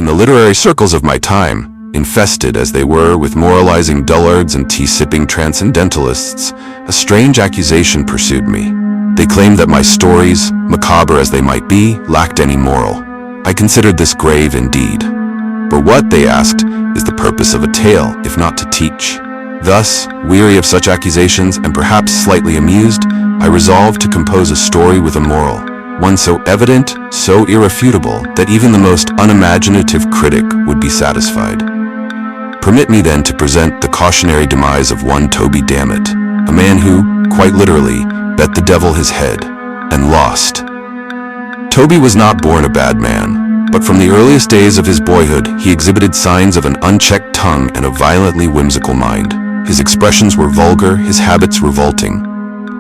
the literary circles of my time, infested as they were with moralizing dullards and tea-sipping transcendentalists, a strange accusation pursued me. They claimed that my stories, macabre as they might be, lacked any moral. I considered this grave indeed. But what, they asked, is the purpose of a tale, if not to teach? Thus, weary of such accusations and perhaps slightly amused, I resolved to compose a story with a moral, one so evident, so irrefutable, that even the most unimaginative critic would be satisfied. Permit me then to present the cautionary demise of one Toby Dammit, a man who, quite literally, bet the devil his head, and lost. Toby was not born a bad man, but from the earliest days of his boyhood, he exhibited signs of an unchecked tongue and a violently whimsical mind. His expressions were vulgar, his habits revolting.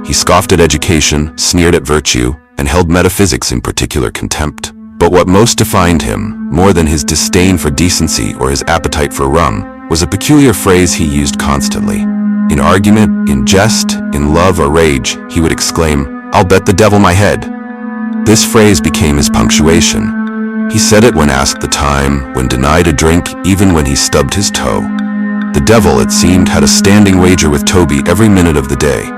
He scoffed at education, sneered at virtue, and held metaphysics in particular contempt. But what most defined him, more than his disdain for decency or his appetite for rum, was a peculiar phrase he used constantly. In argument, in jest, in love or rage, he would exclaim, "I'll bet the devil my head." This phrase became his punctuation. He said it when asked the time, when denied a drink, even when he stubbed his toe. The devil, it seemed, had a standing wager with Toby every minute of the day.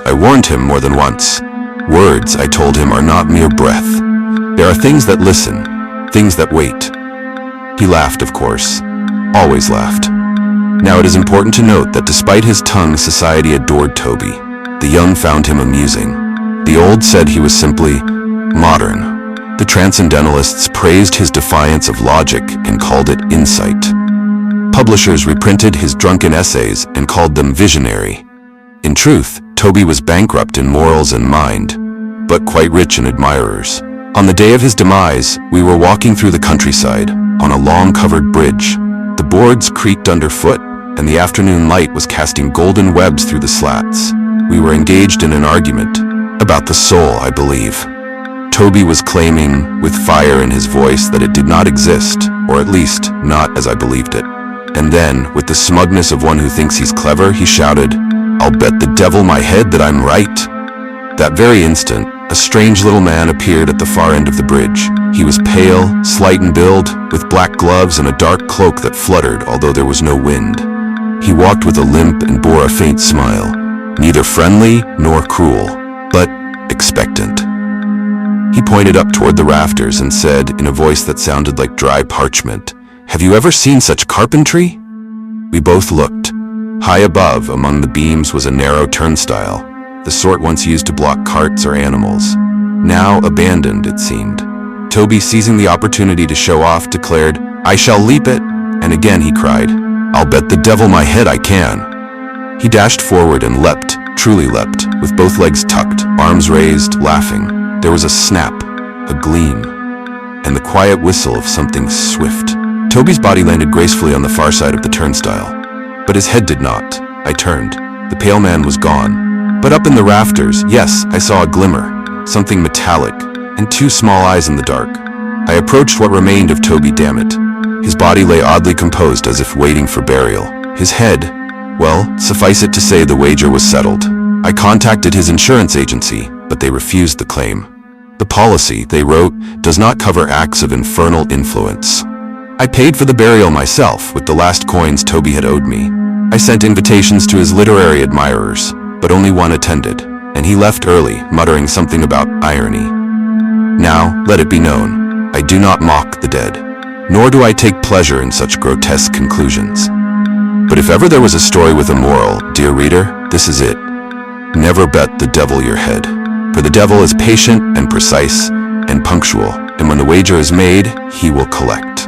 I warned him more than once. Words, I told him, are not mere breath. There are things that listen, things that wait. He laughed, of course. Always laughed. Now it is important to note that despite his tongue, society adored Toby. The young found him amusing. The old said he was simply modern. The transcendentalists praised his defiance of logic and called it insight. Publishers reprinted his drunken essays and called them visionary. In truth, Toby was bankrupt in morals and mind, but quite rich in admirers. On the day of his demise, we were walking through the countryside, on a long covered bridge. The boards creaked underfoot, and the afternoon light was casting golden webs through the slats. We were engaged in an argument, about the soul, I believe. Toby was claiming, with fire in his voice, that it did not exist, or at least, not as I believed it. And then, with the smugness of one who thinks he's clever, he shouted, "I'll bet the devil my head that I'm right." That very instant, a strange little man appeared at the far end of the bridge. He was pale, slight in build, with black gloves and a dark cloak that fluttered although there was no wind. He walked with a limp and bore a faint smile, neither friendly nor cruel, but expectant. He pointed up toward the rafters and said, in a voice that sounded like dry parchment, "Have you ever seen such carpentry?" We both looked. High above, among the beams, was a narrow turnstile, the sort once used to block carts or animals. Now abandoned, it seemed. Toby, seizing the opportunity to show off, declared, "I shall leap it," and again he cried, "I'll bet the devil my head I can." He dashed forward and leapt, truly leapt, with both legs tucked, arms raised, laughing. There was a snap, a gleam, and the quiet whistle of something swift. Toby's body landed gracefully on the far side of the turnstile, but his head did not. I turned. The pale man was gone. But up in the rafters, yes, I saw a glimmer, something metallic, and two small eyes in the dark. I approached what remained of Toby Dammit. His body lay oddly composed as if waiting for burial. His head, well, suffice it to say the wager was settled. I contacted his insurance agency, but they refused the claim. The policy, they wrote, does not cover acts of infernal influence. I paid for the burial myself with the last coins Toby had owed me. I sent invitations to his literary admirers, but only one attended, and he left early, muttering something about irony. Now, let it be known, I do not mock the dead, nor do I take pleasure in such grotesque conclusions. But if ever there was a story with a moral, dear reader, this is it. Never bet the devil your head, for the devil is patient and precise and punctual, and when the wager is made, he will collect.